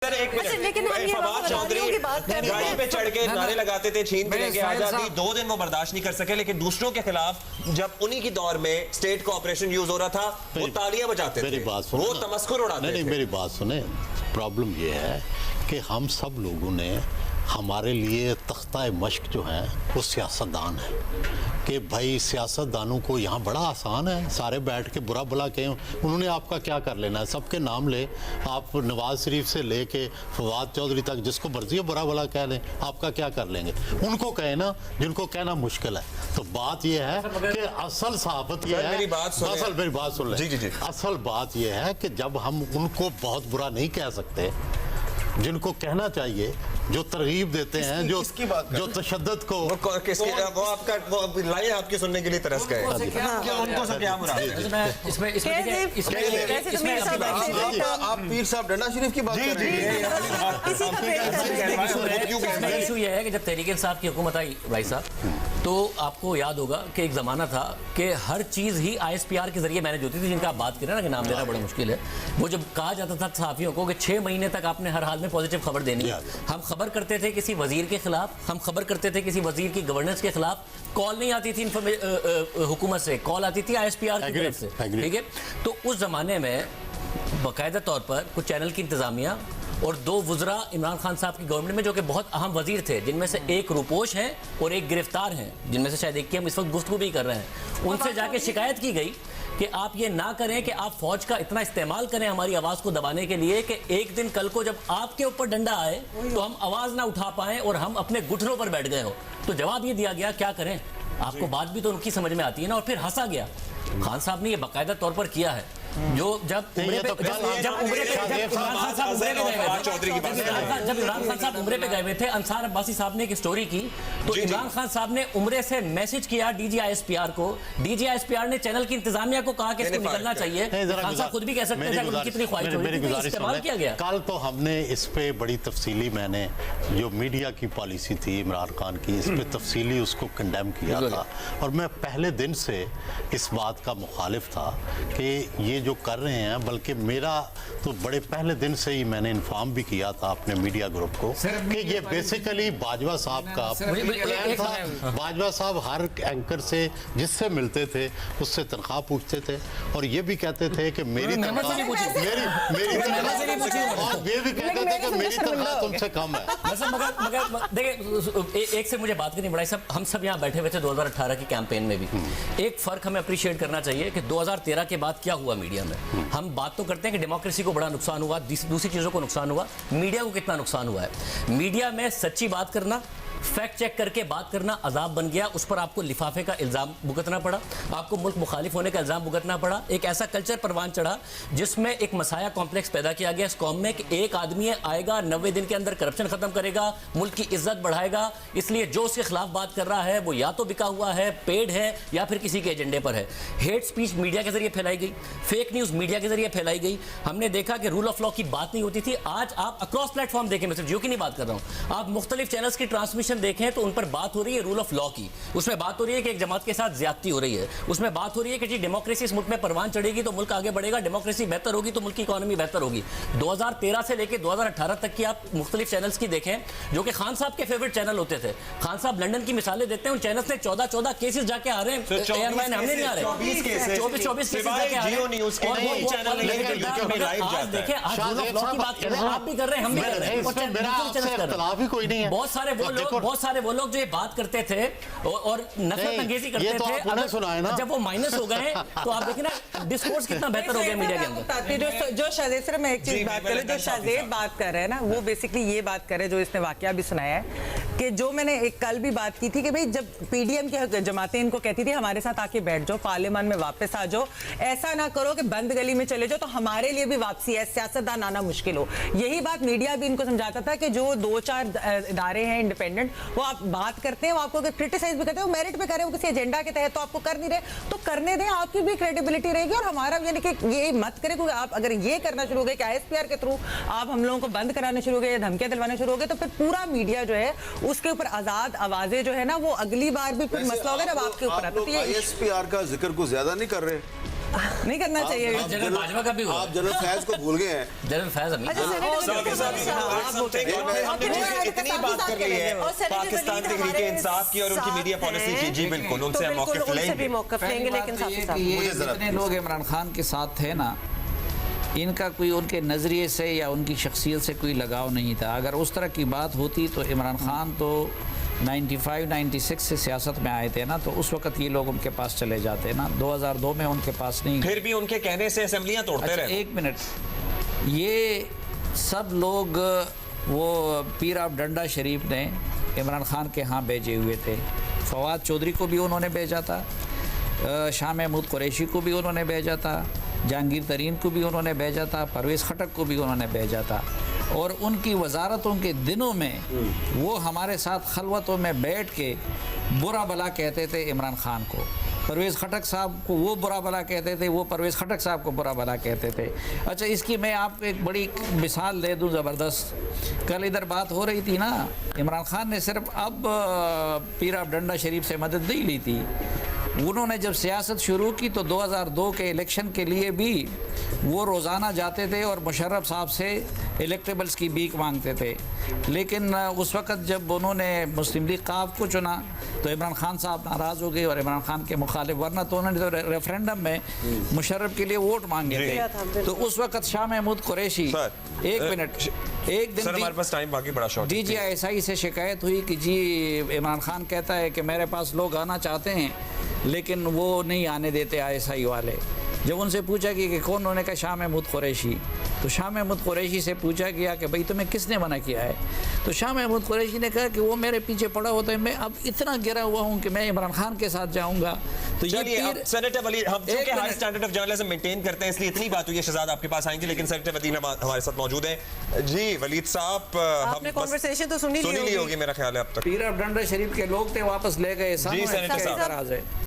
एक मिनट, फवाद चौधरी गाड़ी पे चढ़ के नारे लगाते थे छीन मिलेंगे आजादी, 2 दिन वो बर्दाश्त नहीं कर सके, लेकिन दूसरों के खिलाफ जब उन्हीं की दौर में स्टेट कोऑपरेशन यूज हो रहा था वो तालियां बजाते थे, वो तमस्कुर उड़ाते थे। मेरी बात सुने, प्रॉब्लम ये है कि हम सब लोगों ने, हमारे लिए तख्ता मश्क जो है वो सियासतदान है कि भाई सियासतदानों को यहाँ बड़ा आसान है, सारे बैठ के बुरा भला कहें, उन्होंने आपका क्या कर लेना है, सबके नाम ले, आप नवाज शरीफ से लेके फवाद चौधरी तक जिसको मर्जी है बुरा भला कह लें, आपका क्या कर लेंगे, उनको कहे ना जिनको कहना मुश्किल है। तो बात यह है कि असल सहाफत यह है, मेरी बात सुन लें, असल बात यह है कि जब हम उनको बहुत बुरा नहीं कह सकते, जिनको कहना चाहिए, जो तरगीब देते हैं, जो तशद्दुद को वो आपका लाइन आपकी सुनने के लिए तरस गए, उनको सब क्या मुराद है? आप पीर साहब डंडा शरीफ की बात कर रहे हैं। इशू ये है कि जब तहरीक इंसाफ की हुकूमत आई भाई साहब, तो आपको याद होगा कि एक ज़माना था कि हर चीज़ ही ISPR के जरिए मैनेज होती थी, जिनका आप बात करें ना कि नाम लेना बड़ा मुश्किल है। वो जब कहा जाता था सहाफ़ियों को कि 6 महीने तक आपने हर हाल में पॉजिटिव खबर देनी है, हम खबर करते थे किसी वजीर के खिलाफ, हम खबर करते थे किसी वजीर की गवर्नेंस के खिलाफ, कॉल नहीं आती थी हुकूमत से, कॉल आती थी ISPR की तरफ से, ठीक है। तो उस ज़माने में बाकायदा तौर पर कुछ चैनल की इंतज़ामिया और 2 वज़रा इमरान खान साहब की गवर्नमेंट में जो कि बहुत अहम वजीर थे, जिनमें से एक रूपोश हैं और एक गिरफ्तार हैं, जिनमें से शायद एक की हम इस वक्त गुफ्तगू भी कर रहे हैं, उनसे जाके शिकायत की गई कि आप ये ना करें कि आप फौज का इतना इस्तेमाल करें हमारी आवाज़ को दबाने के लिए कि एक दिन कल को जब आपके ऊपर डंडा आए तो हम आवाज़ ना उठा पाएं और हम अपने घुटनों पर बैठ गए हो। तो जवाब ये दिया गया, क्या करें, आपको बात भी तो उनकी समझ में आती है ना। और फिर हंसा गया। खान साहब ने ये बाकायदा तौर पर किया है, जो जब इमरान खान साहब उम्रे पे गए हुए थे, अंसार अब्बासी साहब ने एक स्टोरी की, तो इमरान खान साहब ने उम्रे से मैसेज किया DG ISPR को, DG ISPR ने चैनल की इंतजामिया को कहा कि इसको निकलना चाहिए। खान साहब खुद भी कह सकते हैं कितनी ख्वाहिश हो रही थी, इस्तेमाल किया गया। कल तो हमने इस पे बड़ी तफसीली, मैंने जो मीडिया की पॉलिसी थी इमरान खान की, इस पे तफसीली उसको कंडेम किया था, और मैं पहले दिन से इस बात का मुखालिफ था कि ये जो कर रहे हैं, बल्कि मेरा तो बड़े पहले दिन से ही मैंने इन्फॉर्म भी किया था अपने मीडिया ग्रुप को कि ये बेसिकली बाजवा साहब का प्लान था। बाजवा साहब हर एंकर से जिससे मिलते थे उससे तनख्वाह पूछते थे, और ये भी कहते थे कि मेरी तनख्वाह, और ये भी कहते थे कि मेरी तनख्वाह तुमसे कम है। मगर देखिए, एक से मुझे बात करनी पड़ा, सब हम सब यहाँ बैठे हुए थे 2018 की कैंपेन में भी। एक फर्क हमें अप्रिशिएट करना चाहिए कि 2013 के बाद क्या हुआ मीडिया में। हम बात तो करते हैं कि डेमोक्रेसी को बड़ा नुकसान हुआ, दूसरी चीजों को नुकसान हुआ, मीडिया को कितना नुकसान हुआ है। मीडिया में सच्ची बात करना, फैक्ट चेक करके बात करना अजाब बन गया, उस पर आपको लिफाफे का इल्ज़ाम भुगतना पड़ा, आपको मुल्क मुखालिफ होने का इल्ज़ाम भुगतना पड़ा। एक ऐसा कल्चर परवान चढ़ा जिसमें एक मसाया कॉम्प्लेक्स पैदा किया गया इस कौम में कि एक आदमी आएगा 90 दिन के अंदर करप्शन खत्म करेगा, मुल्क की इज्जत बढ़ाएगा, इसलिए जो उसके खिलाफ बात कर रहा है वो या तो बिका हुआ है, पेड है, या फिर किसी के एजेंडे पर है। हेट स्पीच मीडिया के जरिए फैलाई गई, फेक न्यूज़ मीडिया के जरिए फैलाई गई। हमने देखा कि रूल ऑफ लॉ की बात नहीं होती थी। आज आप अक्रॉस प्लेटफॉर्म देखें, मैं सिर्फ जियो की नहीं बात कर रहा हूँ, आप मुख्तलिफ चैनल्स की ट्रांसमिशन देखें तो उन पर बात हो रही है रूल ऑफ लॉ की, उसमें बात हो रही है कि एक जमात के साथ ज्यादती हो रही है, उसमें बात हो रही है कि जी डेमोक्रेसी इस मुल्क में परवान चढ़ेगी तो मुल्क आगे बढ़ेगा, डेमोक्रेसी बेहतर होगी तो मुल्क की इकोनॉमी बेहतर होगी। 2013 से लेकर 2018 तक की आप मुख्तलिफ चैनल्स की देखें जो कि खान साहब के फेवरेट चैनल होते थे। खान साहब लंदन की मिसालें देते हैं, उन चैनल्स ने 14 केसेस जाके आ रहे हैं, एयरलाइन हमने नहीं आ रहे, 24 केसेस जाके आ रहे हैं। आज देखें, आज रूल ऑफ लॉ की बात कर रहे हैं, आप भी कर रहे हैं, हम भी कर रहे हैं, बहुत सारे वो लोग जो ये बात करते थे और नफरत अंगेजी करते थे, जब वो माइनस हो गए तो आप देखिए ना डिस्कोर्स कितना बेहतर हो गया मीडिया के अंदर। जो शाहजेद, सिर्फ मैं एक चीज बात करूं, जो शाहजेद बात कर रहे हैं ना, वो बेसिकली ये बात कर रहे हैं जो इसने वाकया भी सुनाया है कि जो मैंने एक कल भी बात की थी कि भाई जब PDM की जमातें इनको कहती थी हमारे साथ आके बैठ जाओ, पार्लियामान में वापस आ जाओ, ऐसा ना करो कि बंद गली में चले जाओ तो हमारे लिए भी वापसी है, सियासतदान आना मुश्किल हो। यही बात मीडिया भी इनको समझाता था कि जो 2-4 इदारे हैं इंडिपेंडेंट, वो आप बात करते हैं, वो आपको क्रिटिसाइज भी करते हैं, वो मेरिट पे करे, वो किसी एजेंडा के तहत तो आपको कर नहीं रहे तो करने दें, आपकी भी क्रेडिबिलिटी रहेगी और हमारा यानी कि ये मत करें, क्योंकि आप अगर ये करना शुरू हो गए कि ISPR के थ्रू आप हम लोगों को बंद कराना शुरू हो गए या धमकियां दिलवाना शुरू हो गए तो फिर पूरा मीडिया जो है उसके ऊपर आजाद आवाजें जो है ना वो अगली बार भी फिर मसला होगा जब आपके ऊपर आता है। ISPR का जिक्र को ज्यादा नहीं कर रहे। नहीं करना चाहिए। जनरल बाजवा का भी हुआ। आप जनरल फैज को भूल गए हैं। जनरल फैज अमीन। इतनी बात कर ली है पाकिस्तान तहरीक इंसाफ की और उनकी मीडिया पॉलिसी की, जी बिल्कुल उनसे हम मौक़िफ़ लेंगे। लेकिन जितने लोग इमरान खान के साथ थे ना, इनका कोई उनके नज़रिए से या उनकी शख्सियत से कोई लगाव नहीं था। अगर उस तरह की बात होती तो इमरान खान तो 95-96 से सियासत में आए थे ना, तो उस वक्त ये लोग उनके पास चले जाते ना। 2002 में उनके पास नहीं। फिर भी उनके कहने से असेंबलियां तोड़ते रहे। एक मिनट, ये सब लोग वो पीर ऑफ डंडा शरीफ ने इमरान खान के यहाँ भेजे हुए थे। फवाद चौधरी को भी उन्होंने भेजा था, शाह महमूद कुरैशी को भी उन्होंने भेजा था, जहांगीर तरीन को भी उन्होंने भेजा था, परवेज़ खटक को भी उन्होंने भेजा था। और उनकी वजारतों के दिनों में वो हमारे साथ खलवतों में बैठ के बुरा भला कहते थे इमरान खान को। परवेज़ खटक साहब को वो बुरा भला कहते थे, वो परवेज़ खटक साहब को बुरा भला कहते थे। अच्छा, इसकी मैं आपको एक बड़ी मिसाल दे दूँ ज़बरदस्त। कल इधर बात हो रही थी ना, इमरान खान ने सिर्फ अब पीर ऑफ डंडा शरीफ से मदद नहीं ली थी। उन्होंने जब सियासत शुरू की तो 2002 के इलेक्शन के लिए भी वो रोज़ाना जाते थे और मुशर्रफ साहब से इलेक्टेबल्स की भीख मांगते थे। लेकिन उस वक़्त जब उन्होंने मुस्लिम लीग काफ को चुना तो इमरान खान साहब नाराज़ हो गए और इमरान खान के मुखालिफ, वरना तो उन्होंने तो रेफरेंडम में मुशर्रफ के लिए वोट मांगे थे। तो उस वक़्त शाह महमूद कुरैशी, एक मिनट, एक दिन हमारे पास टाइम बाकी बड़ा शॉर्ट। DGISI से शिकायत हुई कि जी इमरान खान कहता है कि मेरे पास लोग आना चाहते हैं लेकिन वो नहीं आने देते ISI वाले। जब उनसे पूछा कि कौन, उन्होंने कहा शाह महमूद कुरैशी। तो शाह महमूद कुरैशी से पूछा गया कि भाई तुम्हें किसने मना किया है? तो शाह महमूद कुरैशी ने कहा कि वो मेरे पीछे पड़ा होता है, मैं अब इतना गिरा हुआ हूँ कि मैं इमरान खान के साथ जाऊँगा। तो ये सेनेटर वलीद, हम चूंकि high standard of journalism maintain करते हैं इसलिए इतनी बात हुई है। शहजाद आपके पास आएंगे, लेकिन सेनेटर वलीद हमारे साथ मौजूद हैं। जी वलीद साहब, आपने कॉन्वर्सेशन तो सुनी ली होगी मेरा ख्याल है अब तक। पीर ऑफ डंडा शरीफ के लोग थे, वापस ले गए। जी सेनेटर साहब।